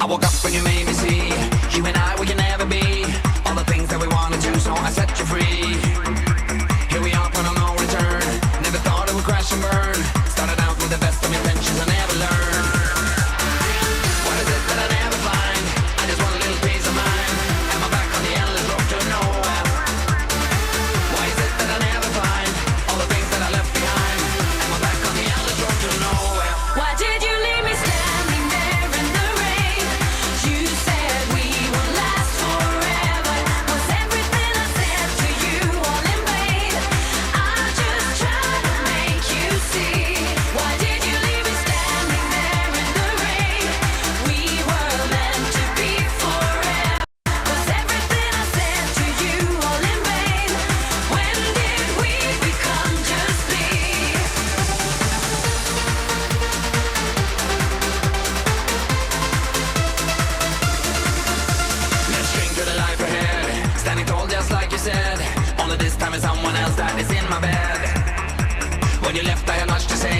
I woke up when you made me see. You and I, we can never be all the things that we wanted to, so I set you free. Here we are, point of no return. Never thought it would crash and burn. Started out with the best of intentions, I never learned. What is it that I never find? I just want a little peace of mind. Am I back on the endless road to nowhere? Why is it that I never find all the things that I left behind? Am I back on the endless road to nowhere? Why did you leave me standing there in the rain? You said we would last forever. Was everything I said to you all in vain? I just tried to make you see. Why did you leave me standing there in the rain? We were meant to be forever. Was everything I said to you all in vain? When did we become just me? Let's drink to the life ahead. Standing tall just like you said. Only this time it's someone else that is in my bed. When you left I had much to say.